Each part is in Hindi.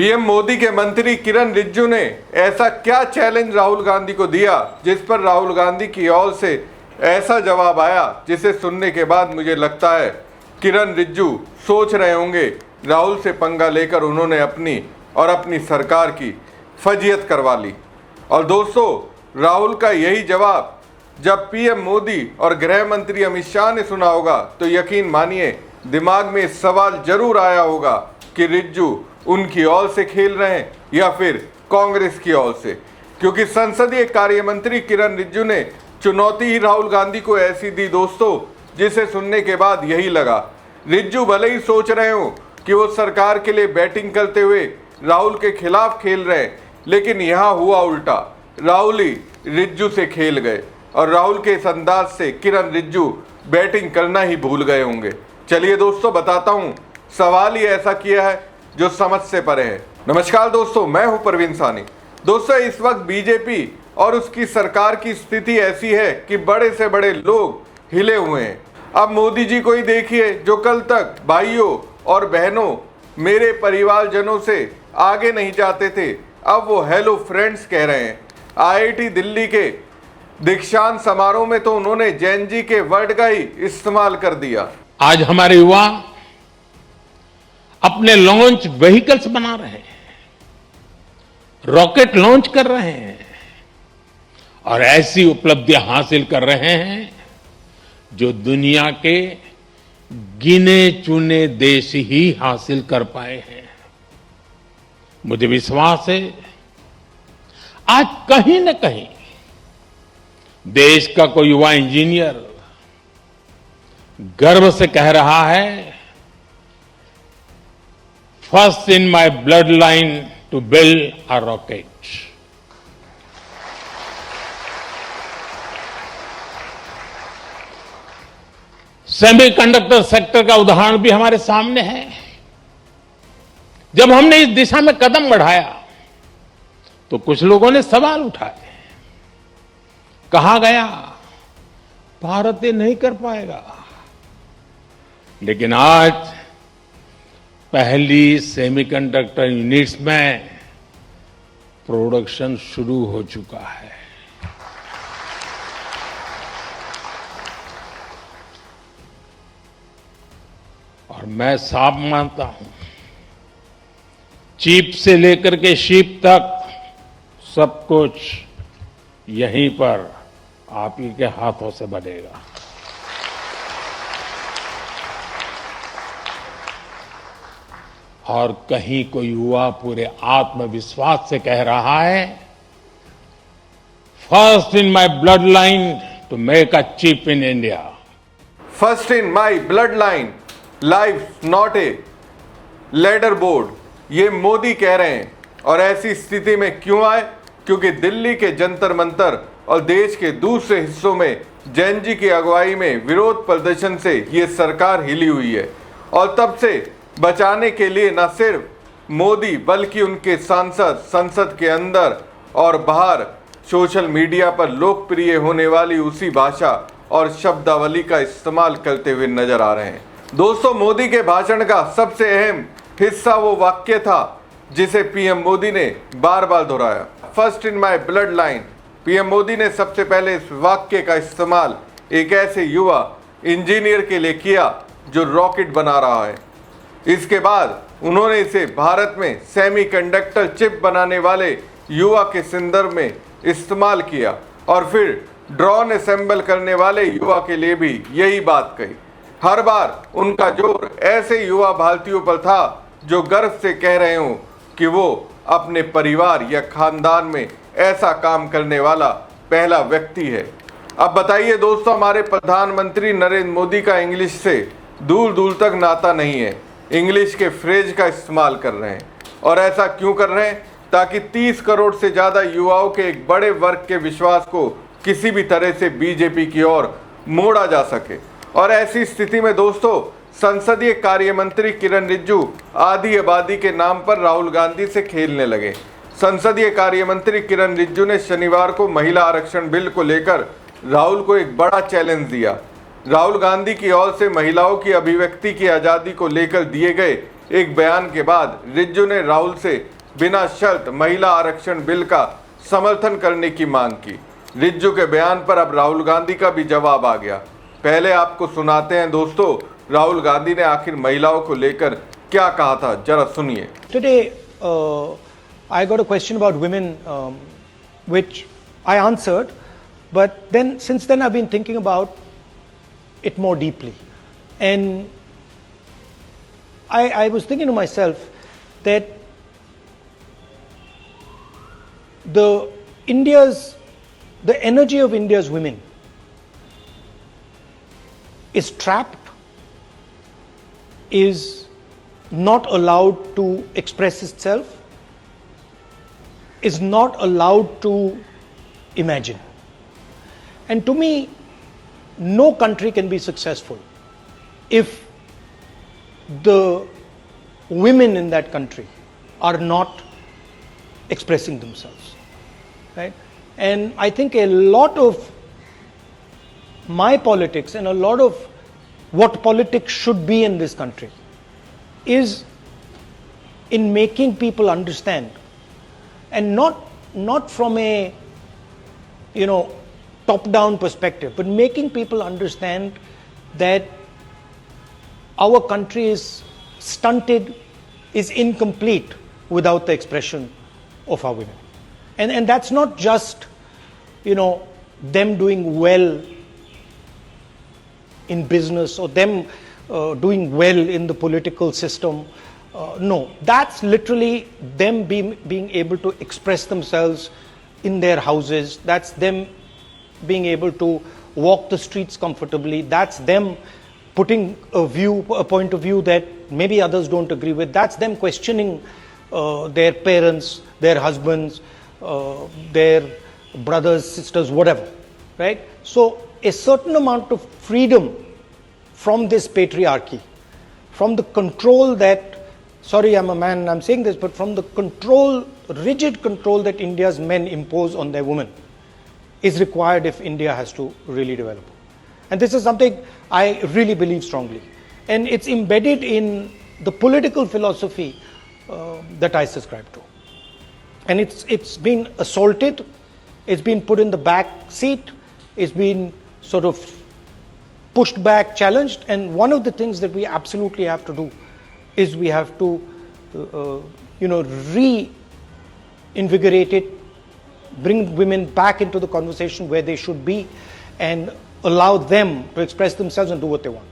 पीएम मोदी के मंत्री किरण रिजिजू ने ऐसा क्या चैलेंज राहुल गांधी को दिया जिस पर राहुल गांधी की ओर से ऐसा जवाब आया जिसे सुनने के बाद मुझे लगता है किरण रिजिजू सोच रहे होंगे राहुल से पंगा लेकर उन्होंने अपनी और अपनी सरकार की फजीयत करवा ली। और दोस्तों, राहुल का यही जवाब जब पीएम मोदी और गृह मंत्री अमित शाह ने सुना होगा तो यकीन मानिए दिमाग में सवाल जरूर आया होगा कि रिजिजू उनकी ओर से खेल रहे हैं या फिर कांग्रेस की ओर से, क्योंकि संसदीय कार्य मंत्री किरण रिजिजू ने चुनौती ही राहुल गांधी को ऐसी दी दोस्तों, जिसे सुनने के बाद यही लगा रिजिजू भले ही सोच रहे हो कि वो सरकार के लिए बैटिंग करते हुए राहुल के खिलाफ खेल रहे हैं, लेकिन यहाँ हुआ उल्टा। राहुल ही रिजिजू से खेल गए और राहुल के इस अंदाज से किरण रिजिजू बैटिंग करना ही भूल गए होंगे। चलिए दोस्तों, बताता हूँ सवाल ही ऐसा किया है जो समझ से परे है। नमस्कार दोस्तों, मैं हूं परवीन सानी। दोस्तों, इस वक्त बीजेपी और उसकी सरकार की स्थिति ऐसी है कि बड़े से बड़े लोग हिले हुए हैं। अब मोदी जी को ही देखिए, जो कल तक भाइयों और बहनों मेरे परिवारजनों से आगे नहीं जाते थे, अब वो हेलो फ्रेंड्स कह रहे हैं। आईआईटी दिल्ली के दीक्षांत समारोह में तो उन्होंने जैन जी के वर्ड का ही इस्तेमाल कर दिया। आज हमारे युवा अपने लॉन्च व्हीकल्स बना रहे हैं, रॉकेट लॉन्च कर रहे हैं और ऐसी उपलब्धियां हासिल कर रहे हैं जो दुनिया के गिने चुने देश ही हासिल कर पाए हैं। मुझे विश्वास है आज कहीं न कहीं देश का कोई युवा इंजीनियर गर्व से कह रहा है, first in my bloodline to build a rocket. Semiconductor sector का उदाहरण भी हमारे सामने है। जब हमने इस दिशा में कदम बढ़ाया तो कुछ लोगों ने सवाल उठाए, कहा गया भारत ये नहीं कर पाएगा, लेकिन आज पहली सेमीकंडक्टर यूनिट्स में प्रोडक्शन शुरू हो चुका है। और मैं साफ मानता हूं, चिप से लेकर के शिप तक सब कुछ यहीं पर आप ही के हाथों से बनेगा। और कहीं कोई युवा पूरे आत्मविश्वास से कह रहा है, first in my bloodline to make a chip in India. First in my bloodline, life not a leaderboard, ये मोदी कह रहे हैं। और ऐसी स्थिति में क्यों आए? क्योंकि दिल्ली के जंतर मंतर और देश के दूसरे हिस्सों में जैन जी की अगुवाई में विरोध प्रदर्शन से ये सरकार हिली हुई है। और तब से बचाने के लिए न सिर्फ मोदी बल्कि उनके सांसद संसद के अंदर और बाहर सोशल मीडिया पर लोकप्रिय होने वाली उसी भाषा और शब्दावली का इस्तेमाल करते हुए नजर आ रहे हैं। दोस्तों, मोदी के भाषण का सबसे अहम हिस्सा वो वाक्य था जिसे पीएम मोदी ने बार बार दोहराया, first in my blood line. PM Modi ने सबसे पहले इस वाक्य का इस्तेमाल एक ऐसे युवा इंजीनियर के लिए किया जो रॉकेट बना रहा है। इसके बाद उन्होंने इसे भारत में सेमीकंडक्टर चिप बनाने वाले युवा के संदर्भ में इस्तेमाल किया और फिर ड्रोन असेंबल करने वाले युवा के लिए भी यही बात कही। हर बार उनका जोर ऐसे युवा भारतीयों पर था जो गर्व से कह रहे हो कि वो अपने परिवार या खानदान में ऐसा काम करने वाला पहला व्यक्ति है। अब बताइए दोस्तों, हमारे प्रधानमंत्री नरेंद्र मोदी का इंग्लिश से दूर दूर तक नाता नहीं है, इंग्लिश के फ्रेज का इस्तेमाल कर रहे हैं। और ऐसा क्यों कर रहे हैं? ताकि 30 करोड़ से ज़्यादा युवाओं के एक बड़े वर्ग के विश्वास को किसी भी तरह से बीजेपी की ओर मोड़ा जा सके। और ऐसी स्थिति में दोस्तों, संसदीय कार्य मंत्री किरण रिजिजू आधी आबादी के नाम पर राहुल गांधी से खेलने लगे। संसदीय कार्य मंत्री किरण रिजिजू ने शनिवार को महिला आरक्षण बिल को लेकर राहुल को एक बड़ा चैलेंज दिया। राहुल गांधी की ओर से महिलाओं की अभिव्यक्ति की आज़ादी को लेकर दिए गए एक बयान के बाद रिज्जू ने राहुल से बिना शर्त महिला आरक्षण बिल का समर्थन करने की मांग की। रिज्जू के बयान पर अब राहुल गांधी का भी जवाब आ गया। पहले आपको सुनाते हैं दोस्तों, राहुल गांधी ने आखिर महिलाओं को लेकर क्या कहा था, जरा सुनिए। Today, I got a question about women, which I answered, but then since then I've been thinking about it more deeply, and I was thinking to myself that the energy of India's women is trapped, is not allowed to express itself, is not allowed to imagine. And to me, no country can be successful if the women in that country are not expressing themselves, right? And I think a lot of my politics and a lot of what politics should be in this country is in making people understand, and not from a top-down perspective, but making people understand that our country is stunted, is incomplete without the expression of our women. And that's not just them doing well in business or them doing well in the political system. No, that's literally them being able to express themselves in their houses. That's them being able to walk the streets comfortably. That's them putting a point of view that maybe others don't agree with. That's them questioning their parents, their husbands, their brothers, sisters, whatever, right? So a certain amount of freedom from this patriarchy, from the control that, sorry, I'm a man and I'm saying this, but from the control, rigid control that India's men impose on their women is required if India has to really develop. And this is something I really believe strongly. And it's embedded in the political philosophy that I subscribe to. And it's been assaulted, it's been put in the back seat, it's been sort of pushed back, challenged, and one of the things that we absolutely have to do is we have to reinvigorate it, bring women back into the conversation where they should be, and allow them to express themselves and do what they want.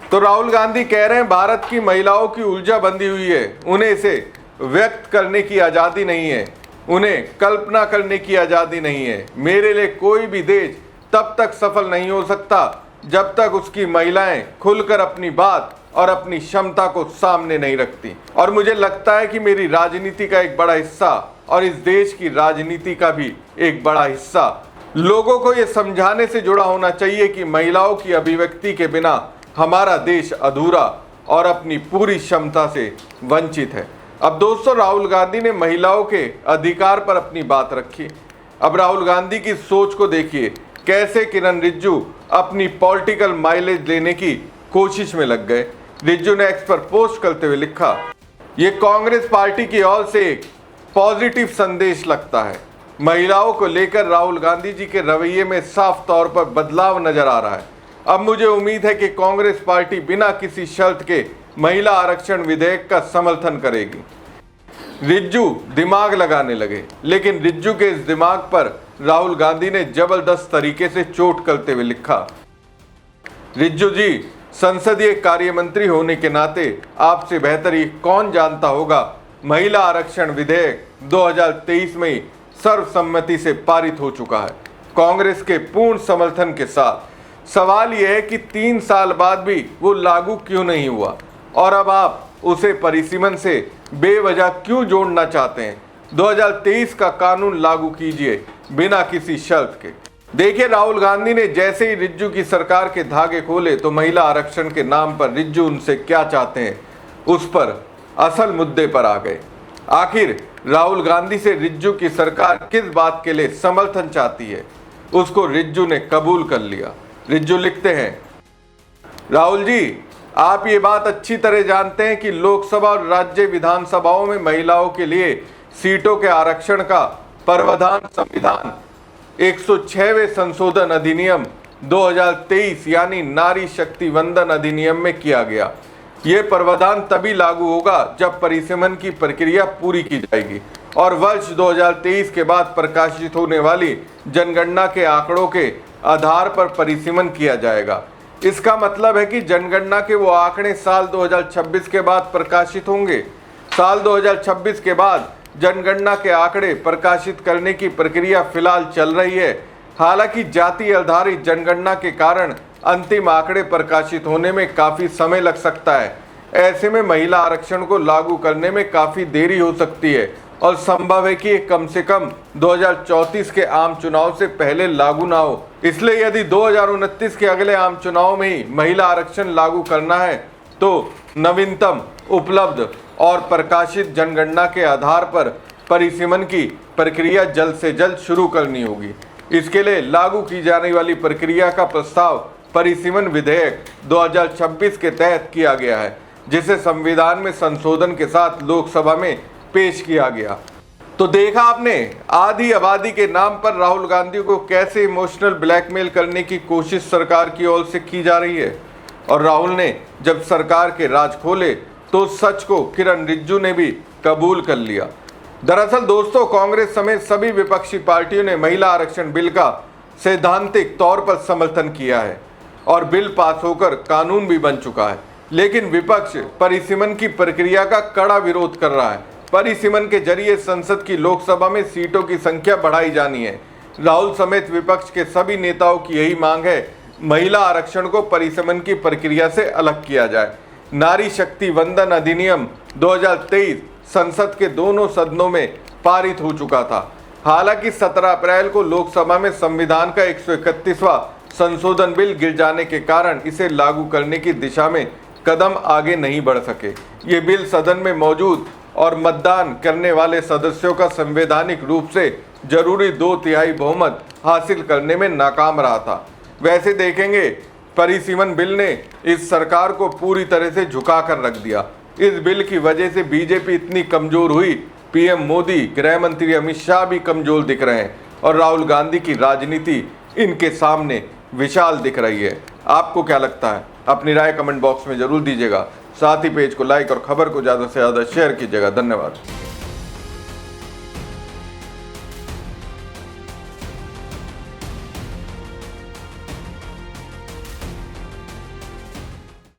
तो राहुल गांधी कह रहे हैं भारत की महिलाओं की ऊर्जा बंधी हुई है, उन्हें इसे व्यक्त करने की आज़ादी नहीं है, उन्हें कल्पना करने की आज़ादी नहीं है। मेरे लिए कोई भी देश तब तक सफल नहीं हो सकता जब तक उसकी महिलाएं खुलकर अपनी बात और अपनी क्षमता को सामने नहीं रखती। और मुझे लगता है कि मेरी राजनीति का एक बड़ा हिस्सा और इस देश की राजनीति का भी एक बड़ा हिस्सा लोगों को ये समझाने से जुड़ा होना चाहिए कि महिलाओं की अभिव्यक्ति के बिना हमारा देश अधूरा और अपनी पूरी क्षमता से वंचित है। अब दोस्तों, राहुल गांधी ने महिलाओं के अधिकार पर अपनी बात रखी। अब राहुल गांधी की सोच को देखिए, कैसे किरण रिज्जू अपनी पॉलिटिकल माइलेज लेने की कोशिश में लग गए। रिज्जू ने एक्स पर पोस्ट करते हुए लिखा, ये कांग्रेस पार्टी की ओर से एक पॉजिटिव संदेश लगता है। महिलाओं को लेकर राहुल गांधी जी के रवैये में साफ तौर पर बदलाव नजर आ रहा है। अब मुझे उम्मीद है कि कांग्रेस पार्टी बिना किसी शर्त के महिला आरक्षण विधेयक का समर्थन करेगी। रिज्जू दिमाग लगाने लगे, लेकिन रिज्जू के इस दिमाग पर राहुल गांधी ने जबरदस्त तरीके से चोट करते हुए लिखा, रिज्जू जी, संसदीय कार्य मंत्री होने के नाते आपसे बेहतर ये कौन जानता होगा, महिला आरक्षण विधेयक 2023 में ही सर्वसम्मति से पारित हो चुका है, कांग्रेस के पूर्ण समर्थन के साथ। सवाल यह है कि 3 साल बाद भी वो लागू क्यों नहीं हुआ और अब आप उसे परिसीमन से बेवजह क्यों जोड़ना चाहते हैं। 2023 का कानून लागू कीजिए बिना किसी शर्त के। देखिए, राहुल गांधी ने जैसे ही रिज्जू की सरकार के धागे खोले तो महिला आरक्षण के नाम पर रिज्जू उनसे क्या चाहते हैं उस पर असल मुद्दे पर आ गए। आखिर राहुल गांधी से रिज्जू की सरकार किस बात के लिए समर्थन चाहती है, उसको रिज्जू ने कबूल कर लिया। रिज्जू लिखते हैं, राहुल जी, आप ये बात अच्छी तरह जानते हैं कि लोकसभा और राज्य विधानसभाओं में महिलाओं के लिए सीटों के आरक्षण का प्रावधान संविधान 106वें संशोधन अधिनियम 2023 यानी नारी शक्ति वंदन अधिनियम में किया गया। ये प्रावधान तभी लागू होगा जब परिसीमन की प्रक्रिया पूरी की जाएगी और वर्ष 2023 के बाद प्रकाशित होने वाली जनगणना के आंकड़ों के आधार पर परिसीमन किया जाएगा। इसका मतलब है कि जनगणना के वो आंकड़े साल 2026 के बाद प्रकाशित होंगे। साल 2026 के बाद जनगणना के आंकड़े प्रकाशित करने की प्रक्रिया फिलहाल चल रही है। हालांकि जाति आधारित जनगणना के कारण अंतिम आंकड़े प्रकाशित होने में काफी समय लग सकता है। ऐसे में महिला आरक्षण को लागू करने में काफी देरी हो सकती है और संभव है कि ये कम से कम 2034 के आम चुनाव से पहले लागू ना हो। इसलिए यदि 2029 के अगले आम चुनाव में ही महिला आरक्षण लागू करना है तो नवीनतम उपलब्ध और प्रकाशित जनगणना के आधार पर परिसीमन की प्रक्रिया जल्द से जल्द शुरू करनी होगी। इसके लिए लागू की जाने वाली प्रक्रिया का प्रस्ताव परिसीमन विधेयक 2026 के तहत किया गया है, जिसे संविधान में संशोधन के साथ लोकसभा में पेश किया गया। तो देखा आपने, आधी आबादी के नाम पर राहुल गांधी को कैसे इमोशनल ब्लैकमेल करने की कोशिश सरकार की ओर से की जा रही है। और राहुल ने जब सरकार के राज खोले तो सच को किरण रिजिजू ने भी कबूल कर लिया। दरअसल दोस्तों, कांग्रेस समेत सभी विपक्षी पार्टियों ने महिला आरक्षण बिल का सैद्धांतिक तौर पर समर्थन किया है और बिल पास होकर कानून भी बन चुका है। लेकिन विपक्ष परिसीमन की प्रक्रिया का कड़ा विरोध कर रहा है। परिसीमन के जरिए संसद की लोकसभा में सीटों की संख्या बढ़ाई जानी है। राहुल समेत विपक्ष के सभी नेताओं की यही मांग है, महिला आरक्षण को परिसीमन की प्रक्रिया से अलग किया जाए। नारी शक्ति वंदन अधिनियम 2023 संसद के दोनों सदनों में पारित हो चुका था। हालांकि 17 अप्रैल को लोकसभा में संविधान का 131वां संशोधन बिल गिर जाने के कारण इसे लागू करने की दिशा में कदम आगे नहीं बढ़ सके। ये बिल सदन में मौजूद और मतदान करने वाले सदस्यों का संवैधानिक रूप से जरूरी 2/3 बहुमत हासिल करने में नाकाम रहा था। वैसे देखेंगे, परिसीमन बिल ने इस सरकार को पूरी तरह से झुका कर रख दिया। इस बिल की वजह से बीजेपी इतनी कमजोर हुई, पीएम मोदी, गृह मंत्री अमित शाह भी कमजोर दिख रहे हैं और राहुल गांधी की राजनीति इनके सामने विशाल दिख रही है। आपको क्या लगता है? अपनी राय कमेंट बॉक्स में जरूर दीजिएगा। साथ ही पेज को लाइक और खबर को ज़्यादा से ज़्यादा शेयर कीजिएगा। धन्यवाद।